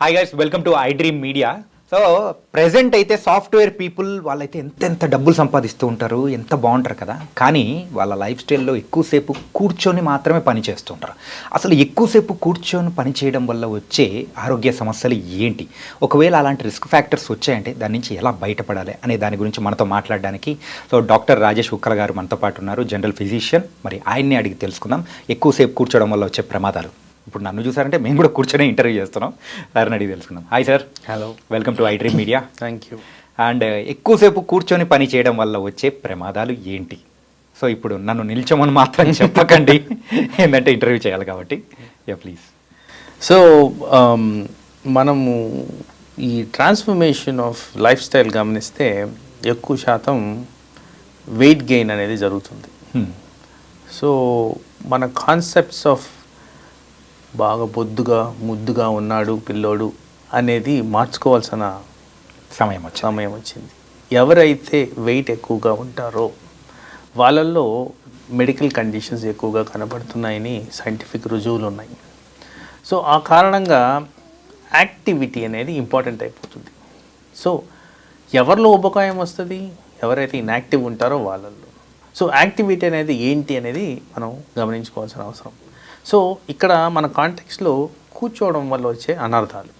Hi guys, welcome to I dream media. So present అయితే software people వాళ్ళైతే ఎంత డబ్బులు సంపాదిస్తూ ఉంటారు, ఎంత బాగుంటారు కదా. కానీ వాళ్ళ లైఫ్ స్టైల్లో ఎక్కువసేపు కూర్చొని మాత్రమే పని చేస్తుంటారు. అసలు ఎక్కువసేపు కూర్చొని పని చేయడం వల్ల వచ్చే ఆరోగ్య సమస్యలు ఏంటి, ఒకవేళ అలాంటి రిస్క్ ఫ్యాక్టర్స్ వచ్చాయంటే దాని నుంచి ఎలా బయటపడాలి అనే దాని గురించి మనతో మాట్లాడడానికి డాక్టర్ రాజేష్ ఉక్కల గారు మనతో పాటు ఉన్నారు, జనరల్ ఫిజిషియన్. మరి ఆయన్ని అడిగి తెలుసుకుందాం ఎక్కువసేపు కూర్చోవడం వల్ల వచ్చే ప్రమాదాలు. ఇప్పుడు నన్ను చూసారంటే మేము కూడా కూర్చొని ఇంటర్వ్యూ చేస్తున్నాం, సార్ని అడిగి తెలుసుకుందాం. Hi sir. Hello, welcome to I dream media. Thank you. And ఎక్కువసేపు కూర్చొని పని చేయడం వల్ల వచ్చే ప్రమాదాలు ఏంటి? సో ఇప్పుడు నన్ను నిల్చోమని మాత్రం చెప్పకండి, ఏంటంటే ఇంటర్వ్యూ చేయాలి కాబట్టి. Yeah please. సో మనము ఈ ట్రాన్స్ఫర్మేషన్ ఆఫ్ లైఫ్ స్టైల్ గమనిస్తే ఎక్కువ శాతం వెయిట్ గెయిన్ అనేది జరుగుతుంది. సో మన కాన్సెప్ట్స్ ఆఫ్ బాగా బొద్దుగా ముద్దుగా ఉన్నాడు పిల్లోడు అనేది మార్చుకోవాల్సిన సమయం వచ్చింది. ఎవరైతే వెయిట్ ఎక్కువగా ఉంటారో వాళ్ళల్లో మెడికల్ కండిషన్స్ ఎక్కువగా కనబడుతున్నాయని సైంటిఫిక్ రుజువులు ఉన్నాయి. సో ఆ కారణంగా యాక్టివిటీ అనేది ఇంపార్టెంట్ అయిపోతుంది. సో ఎవరిలో ఉపకాయం వస్తుంది? ఎవరైతే ఇన్యాక్టివ్ ఉంటారో వాళ్ళల్లో. సో యాక్టివిటీ అనేది ఏంటి అనేది మనం గమనించుకోవాల్సిన అవసరం. సో ఇక్కడ మన కాంటెక్స్లో కూర్చోవడం వల్ల వచ్చే అనర్థాలు,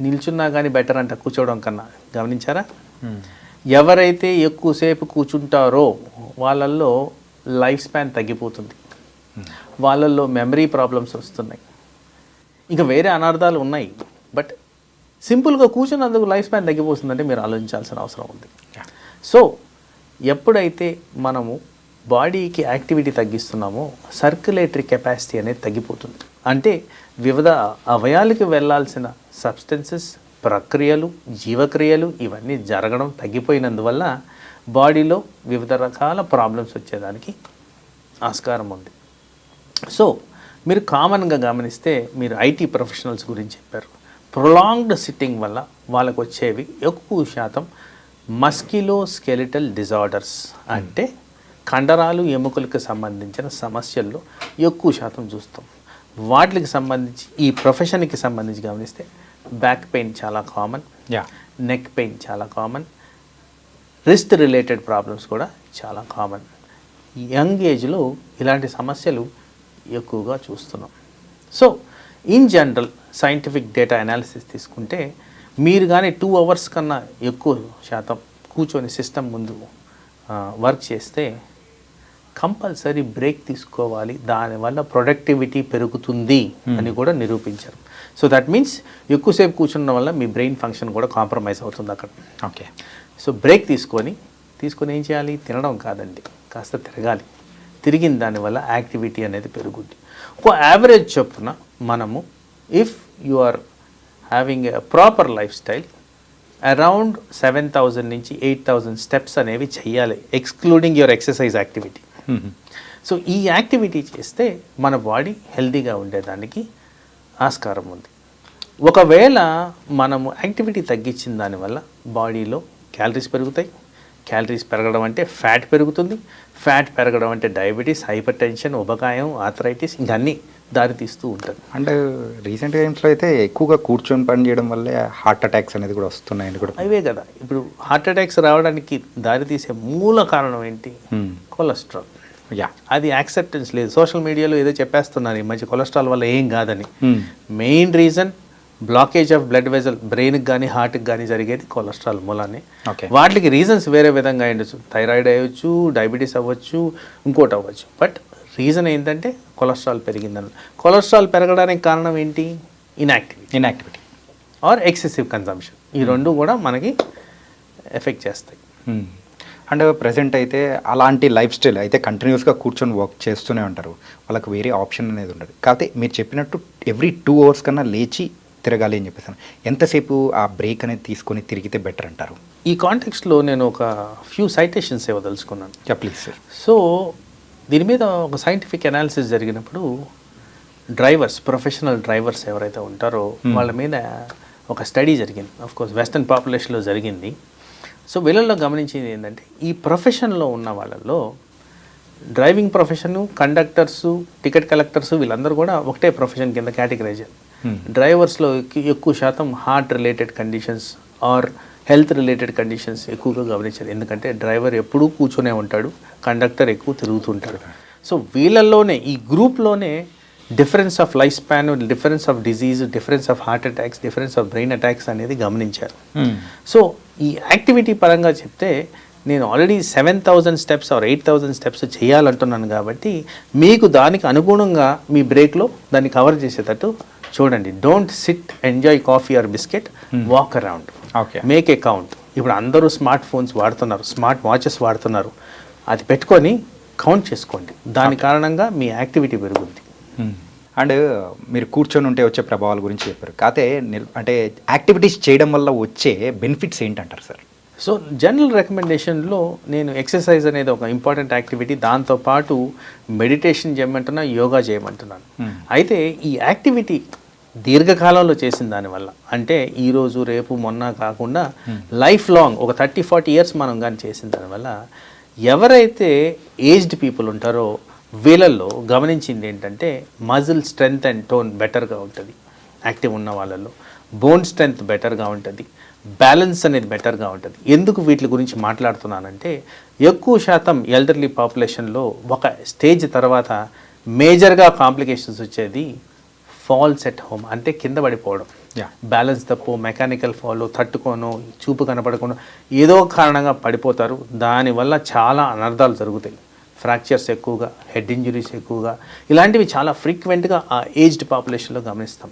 నిల్చున్నా కానీ బెటర్ అంట కూర్చోవడం కన్నా. గమనించారా? ఎవరైతే ఎక్కువసేపు కూర్చుంటారో వాళ్ళల్లో లైఫ్ స్పాన్ తగ్గిపోతుంది, వాళ్ళల్లో మెమరీ ప్రాబ్లమ్స్ వస్తున్నాయి, ఇంకా వేరే అనర్థాలు ఉన్నాయి. బట్ సింపుల్గా కూర్చున్నందుకు లైఫ్ స్పాన్ తగ్గిపోతుందంటే మీరు ఆలోచించాల్సిన అవసరం ఉంది. సో ఎప్పుడైతే మనము బాడీకి యాక్టివిటీ తగ్గిస్తున్నామో సర్క్యులేటరీ కెపాసిటీ అనేది తగ్గిపోతుంది. అంటే వివిధ అవయాలకి వెళ్ళాల్సిన సబ్స్టెన్సెస్, ప్రక్రియలు, జీవక్రియలు ఇవన్నీ జరగడం తగ్గిపోయినందువల్ల బాడీలో వివిధ రకాల ప్రాబ్లమ్స్ వచ్చేదానికి ఆస్కారం ఉంది. సో మీరు కామన్గా గమనిస్తే మీరు ఐటీ ప్రొఫెషనల్స్ గురించి చెప్పారు. ప్రొలాంగ్డ్ సిట్టింగ్ వల్ల వాళ్ళకు వచ్చేవి ఎక్కువ శాతం మస్కిలోస్కెలిటల్ డిజార్డర్స్, అంటే కండరాలు ఎముకలకు సంబంధించిన సమస్యల్లో ఎక్కువ శాతం చూస్తాం. వాటికి సంబంధించి ఈ ప్రొఫెషన్కి సంబంధించి గమనిస్తే బ్యాక్ పెయిన్ చాలా కామన్, నెక్ పెయిన్ చాలా కామన్, రిస్ట్ రిలేటెడ్ ప్రాబ్లమ్స్ కూడా చాలా కామన్. యంగ్ ఏజ్లో ఇలాంటి సమస్యలు ఎక్కువగా చూస్తున్నాం. So in general scientific data analysis తీసుకుంటే మీరు కానీ 2 hours కన్నా ఎక్కువ శాతం కూర్చొని సిస్టమ్ ముందు వర్క్ చేస్తే కంపల్సరీ బ్రేక్ తీసుకోవాలి, దానివల్ల ప్రొడక్టివిటీ పెరుగుతుంది అని కూడా నిరూపించారు. సో దట్ మీన్స్ ఎక్కువసేపు కూర్చున్న వల్ల మీ బ్రెయిన్ ఫంక్షన్ కూడా కాంప్రమైజ్ అవుతుంది అక్కడ. ఓకే. సో బ్రేక్ తీసుకొని ఏం చేయాలి? తినడం కాదండి, కాస్త తిరగాలి. తిరిగిన దానివల్ల యాక్టివిటీ అనేది పెరుగుద్ది. ఒక యావరేజ్ చొప్పున మనము if you are having a proper lifestyle around 7,000 నుంచి 8,000 స్టెప్స్ అనేవి చేయాలి, excluding your exercise activity. So ఈ యాక్టివిటీ చేస్తే మన బాడీ హెల్తీగా ఉండేదానికి ఆస్కారం ఉంది. ఒకవేళ మనము యాక్టివిటీ తగ్గించిన దానివల్ల బాడీలో క్యాలరీస్ పెరుగుతాయి. క్యాలరీస్ పెరగడం అంటే ఫ్యాట్ పెరుగుతుంది. ఫ్యాట్ పెరగడం అంటే డయాబెటీస్, హైపర్ టెన్షన్, ఉబకాయం, ఆర్థరైటిస్ ఇవన్నీ దారితీస్తూ ఉంటుంది. అండ్ రీసెంట్ టైమ్స్లో అయితే ఎక్కువగా కూర్చొని పని చేయడం వల్లే హార్ట్ అటాక్స్ అనేది కూడా వస్తున్నాయని కూడా. అవే కదా ఇప్పుడు హార్ట్ అటాక్స్ రావడానికి దారితీసే మూల కారణం ఏంటి? కొలెస్ట్రాల్. అది యాక్సెప్టెన్స్ లేదు. సోషల్ మీడియాలో ఏదో చెప్పేస్తున్నారు ఈ మధ్య కొలెస్ట్రాల్ వల్ల ఏం కాదని. Main reason blockage of blood vessel, బ్రెయిన్కి కానీ హార్ట్కి కానీ జరిగేది కొలెస్ట్రాల్ మూలాన్ని. వాటికి రీజన్స్ వేరే విధంగా అయ్యొచ్చు, థైరాయిడ్ అవ్వచ్చు, డయాబెటీస్ అవ్వచ్చు, ఇంకోటి అవ్వచ్చు. బట్ రీజన్ ఏంటంటే కొలెస్ట్రాల్ పెరిగిందని. కొలెస్ట్రాల్ పెరగడానికి కారణం ఏంటి? Inactivity or excessive consumption. ఈ రెండు కూడా మనకి ఎఫెక్ట్ చేస్తాయి. అండ్ ప్రజెంట్ అయితే అలాంటి లైఫ్ స్టైల్ అయితే కంటిన్యూస్గా కూర్చొని వర్క్ చేస్తూనే ఉంటారు, వాళ్ళకి వేరే ఆప్షన్ అనేది ఉండదు. కాకపోతే మీరు చెప్పినట్టు ఎవ్రీ 2 hours కన్నా లేచి తిరగాలి అని చెప్పేసాను. ఎంతసేపు ఆ బ్రేక్ అనేది తీసుకొని తిరిగితే బెటర్ అంటారు? ఈ కాంటెక్స్ట్లో నేను ఒక ఫ్యూ సైటేషన్స్ ఇవ్వదలుచుకున్నాను. Please sir. సో దీని మీద ఒక సైంటిఫిక్ అనాలిసిస్ జరిగినప్పుడు ప్రొఫెషనల్ డ్రైవర్స్ ఎవరైతే ఉంటారో వాళ్ళ మీద ఒక స్టడీ జరిగింది. ఆఫ్కోర్స్ వెస్టర్న్ పాపులేషన్లో జరిగింది. సో వీళ్ళల్లో గమనించింది ఏంటంటే ఈ ప్రొఫెషన్లో ఉన్న వాళ్ళల్లో driving profession, conductors, ticket collectors వీళ్ళందరూ కూడా ఒకటే ప్రొఫెషన్ కింద కేటగిరైజ్. డ్రైవర్స్లో ఎక్కువ శాతం heart related conditions or health related conditions ఎక్కువగా గమనించారు. ఎందుకంటే డ్రైవర్ ఎప్పుడూ కూర్చొనే ఉంటాడు, కండక్టర్ ఎక్కువ తిరుగుతుంటాడు. సో వీళ్ళల్లోనే ఈ గ్రూప్లోనే difference of life span, difference of disease, difference of heart attacks, difference of brain attacks అనేది గమనించారు. సో ఈ యాక్టివిటీ పరంగా చెప్తే నేను ఆల్రెడీ 7,000 స్టెప్స్ ఆర్ 8,000 స్టెప్స్ చేయాలంటున్నాను కాబట్టి మీకు దానికి అనుగుణంగా మీ బ్రేక్లో దాన్ని కవర్ చేసేటట్టు చూడండి. Don't SIT enjoy coffee or biscuit, walk around, make a count. ఇప్పుడు అందరూ స్మార్ట్ ఫోన్స్ వాడుతున్నారు, స్మార్ట్ వాచెస్ వాడుతున్నారు. అది పెట్టుకొని కౌంట్ చేసుకోండి. దాని కారణంగా మీ యాక్టివిటీ పెరుగుద్ది. అండ్ మీరు కూర్చొని ఉంటే వచ్చే ప్రభావాల గురించి చెప్పారు. కాకపోతే అంటే యాక్టివిటీస్ చేయడం వల్ల వచ్చే బెనిఫిట్స్ ఏంటంటారు సార్? సో జనరల్ రికమెండేషన్లో నేను ఎక్సర్సైజ్ అనేది ఒక ఇంపార్టెంట్ యాక్టివిటీ, దాంతోపాటు మెడిటేషన్ చేయమంటున్నా, యోగా చేయమంటున్నాను. అయితే ఈ యాక్టివిటీ దీర్ఘకాలంలో చేసిన దానివల్ల, అంటే ఈరోజు రేపు మొన్న కాకుండా లైఫ్ లాంగ్ ఒక 30-40 ఇయర్స్ మనం కానీ చేసిన దానివల్ల ఎవరైతే ఏజ్డ్ పీపుల్ ఉంటారో వీళ్ళల్లో గమనించింది ఏంటంటే మజిల్ స్ట్రెంగ్త్ అండ్ టోన్ బెటర్గా ఉంటుంది. యాక్టివ్ ఉన్న వాళ్ళల్లో బోన్ స్ట్రెంగ్త్ బెటర్గా ఉంటుంది, బ్యాలెన్స్ అనేది బెటర్గా ఉంటుంది. ఎందుకు వీటి గురించి మాట్లాడుతున్నానంటే ఎక్కువ శాతం ఎల్డర్లీ పాపులేషన్లో ఒక స్టేజ్ తర్వాత మేజర్గా కాంప్లికేషన్స్ వచ్చేది ఫాల్స్ ఎట్ హోమ్, అంటే కింద పడిపోవడం, బ్యాలెన్స్ తప్పు, మెకానికల్ ఫాల్, తట్టుకోను, చూపు కనపడకుండా ఏదో కారణంగా పడిపోతారు. దానివల్ల చాలా అనర్థాలు జరుగుతాయి. ఫ్రాక్చర్స్ ఎక్కువగా, హెడ్ ఇంజరీస్ ఎక్కువగా, ఇలాంటివి చాలా ఫ్రీక్వెంట్గా ఆ ఏజ్డ్ పాపులేషన్లో గమనిస్తాం.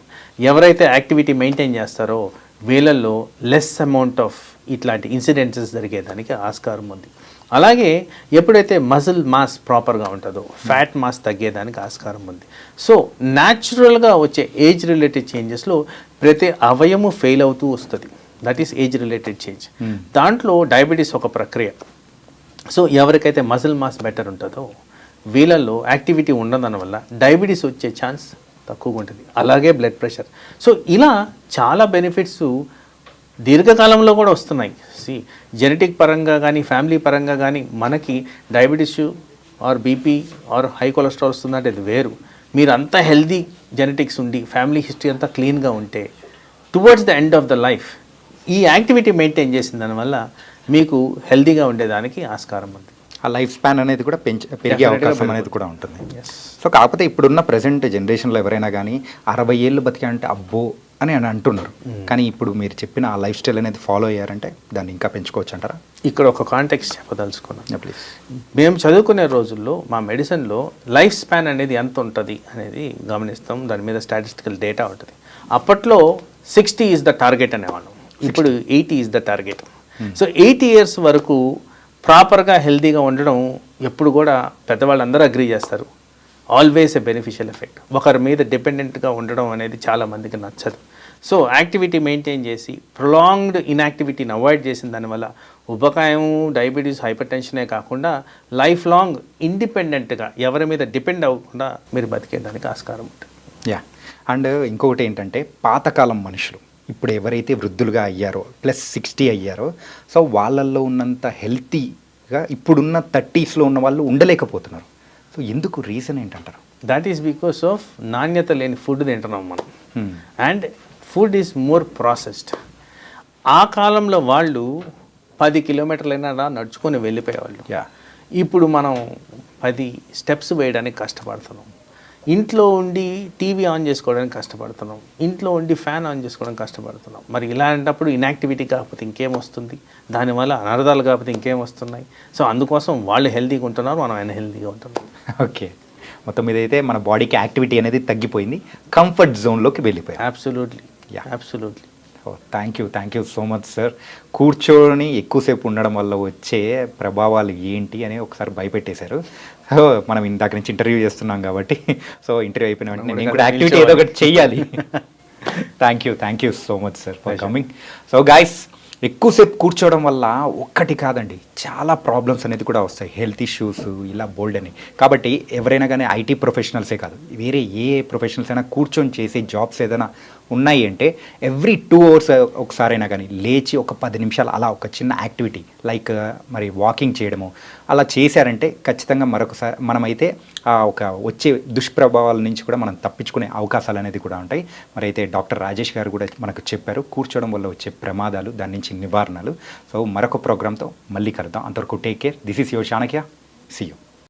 ఎవరైతే యాక్టివిటీ మెయింటైన్ చేస్తారో వీళ్ళల్లో లెస్ అమౌంట్ ఆఫ్ ఇట్లాంటి ఇన్సిడెంట్స్ జరిగేదానికి ఆస్కారం ఉంది. అలాగే ఎప్పుడైతే మజిల్ మాస్ ప్రాపర్గా ఉంటుందో ఫ్యాట్ మాస్ తగ్గేదానికి ఆస్కారం ఉంది. సో న్యాచురల్గా వచ్చే ఏజ్ రిలేటెడ్ చేంజెస్లో ప్రతి అవయము ఫెయిల్ అవుతూ వస్తుంది. That is age related change. దాంట్లో డయాబెటీస్ ఒక ప్రక్రియ. సో ఎవరికైతే మజిల్ మాస్ బెటర్ ఉంటుందో వీళ్ళల్లో యాక్టివిటీ ఉండడం వల్ల డయాబెటీస్ వచ్చే ఛాన్స్ తక్కువగా ఉంటుంది. అలాగే బ్లడ్ ప్రెషర్. సో ఇలా చాలా బెనిఫిట్స్ దీర్ఘకాలంలో కూడా వస్తున్నాయి. జెనెటిక్ పరంగా కానీ ఫ్యామిలీ పరంగా కానీ మనకి diabetes or BP or high cholesterol వస్తుందంటే అది వేరు. మీరు అంతా హెల్దీ జెనెటిక్స్ ఉండి ఫ్యామిలీ హిస్టరీ అంతా క్లీన్గా ఉంటే towards the end of the life ఈ యాక్టివిటీ మెయింటైన్ చేసిన దానివల్ల మీకు హెల్దీగా ఉండేదానికి ఆస్కారం ఉంది. ఆ లైఫ్ స్పాన్ అనేది కూడా పెరిగే అవకాశం అనేది కూడా ఉంటుంది. సో కాకపోతే ఇప్పుడున్న ప్రజెంట్ జనరేషన్లో ఎవరైనా కానీ 60 ఏళ్ళు బతికా అంటే అబ్బో అని అంటున్నారు. కానీ ఇప్పుడు మీరు చెప్పిన ఆ లైఫ్ స్టైల్ అనేది ఫాలో అయ్యారంటే దాన్ని ఇంకా పెంచుకోవచ్చు అంటారా? ఇక్కడ ఒక కాంటెక్స్ట్ చెప్పదలుచుకున్నాను ప్లీజ్. మేము చదువుకునే రోజుల్లో మా మెడిసిన్లో లైఫ్ స్పాన్ అనేది ఎంత ఉంటుంది అనేది గమనిస్తాం. దాని మీద స్టాటిస్టికల్ డేటా ఉంటుంది. అప్పట్లో 60 ఈజ్ ద టార్గెట్ అనేవాళ్ళం, ఇప్పుడు 80 is the target. So 80 years వరకు ప్రాపర్గా హెల్తీగా ఉండడం ఎప్పుడు కూడా పెద్దవాళ్ళందరూ అగ్రీ చేస్తారు. Always a beneficial effect. ఒకరి మీద డిపెండెంట్గా ఉండడం అనేది చాలామందికి నచ్చదు. సో యాక్టివిటీ మెయింటైన్ చేసి ప్రొలాంగ్డ్ ఇన్యాక్టివిటీని అవాయిడ్ చేసిన దానివల్ల ఉబకాయం, డయాబెటీస్, హైపర్ టెన్షనే కాకుండా లైఫ్ లాంగ్ ఇండిపెండెంట్గా ఎవరి మీద డిపెండ్ అవ్వకుండా మీరు బతికేదానికి ఆస్కారం ఉంటుంది. యా. అండ్ ఇంకొకటి ఏంటంటే పాతకాలం మనుషులు ఇప్పుడు ఎవరైతే వృద్ధులుగా అయ్యారో ప్లస్ 60 అయ్యారో సో వాళ్ళల్లో ఉన్నంత హెల్తీగా ఇప్పుడున్న 30sలో ఉన్న వాళ్ళు ఉండలేకపోతున్నారు. సో ఎందుకు రీజన్ ఏంటంటారు? దట్ ఈస్ బికాస్ ఆఫ్ నాణ్యత లేని ఫుడ్ తింటున్నాం మనం. And food is more processed. ఆ కాలంలో వాళ్ళు 10 కిలోమీటర్లైనా నడుచుకొని వెళ్ళిపోయేవాళ్ళు. ఇప్పుడు మనం 10 స్టెప్స్ వేయడానికి కష్టపడుతున్నాం. ఇంట్లో ఉండి టీవీ ఆన్ చేసుకోవడానికి కష్టపడుతున్నాం, ఇంట్లో ఉండి ఫ్యాన్ ఆన్ చేసుకోవడానికి కష్టపడుతున్నాం. మరి ఇలాంటప్పుడు ఇన్యాక్టివిటీ కాకపోతే ఇంకేం వస్తుంది? దానివల్ల అనర్థాలు కాకపోతే ఇంకేం వస్తున్నాయి? సో అందుకోసం వాళ్ళు హెల్తీగా ఉంటున్నారు, మనం అన్హెల్తీగా ఉంటున్నాం. ఓకే. మొత్తం మీద అయితే మన బాడీకి యాక్టివిటీ అనేది తగ్గిపోయింది, కంఫర్ట్ జోన్లోకి వెళ్ళిపోయింది. Absolutely, absolutely. Thank you so much sir. కూర్చొని ఎక్కువసేపు ఉండడం వల్ల వచ్చే ప్రభావాలు ఏంటి అని ఒకసారి భయపెట్టేశారు. సో మనం ఇందాక నుంచి ఇంటర్వ్యూ చేస్తున్నాం కాబట్టి సో ఇంటర్వ్యూ అయిపోయిన వెంటనే నేను కూడా యాక్టివిటీ ఏదో ఒకటి చెయ్యాలి. Thank you so much sir for coming. So guys, ఎక్కువసేపు కూర్చోవడం వల్ల ఒక్కటి కాదండి చాలా ప్రాబ్లమ్స్ అనేది కూడా వస్తాయి, హెల్త్ ఇష్యూస్ ఇలా బోల్డ్ అని. కాబట్టి ఎవరైనా కానీ ఐటీ ప్రొఫెషనల్సే కాదు, వేరే ఏ ప్రొఫెషనల్స్ అయినా కూర్చొని చేసే జాబ్స్ ఏదైనా ఉన్నాయి అంటే ఎవ్రీ 2 hours ఒకసారైనా కానీ లేచి ఒక 10 నిమిషాలు అలా ఒక చిన్న యాక్టివిటీ లైక్ మరి వాకింగ్ చేయడము, అలా చేశారంటే ఖచ్చితంగా మరొకసారి మనమైతే ఆ ఒక వచ్చే దుష్ప్రభావాల నుంచి కూడా మనం తప్పించుకునే అవకాశాలు అనేది కూడా ఉంటాయి. మరి అయితే డాక్టర్ రాజేష్ గారు కూడా మనకు చెప్పారు కూర్చోవడం వల్ల వచ్చే ప్రమాదాలు, దాని నుంచి నివారణలు. సో మరొక ప్రోగ్రామ్తో మళ్ళీ కలుద్దాం. అంతవరకు take care. This is your Chanakya. See you.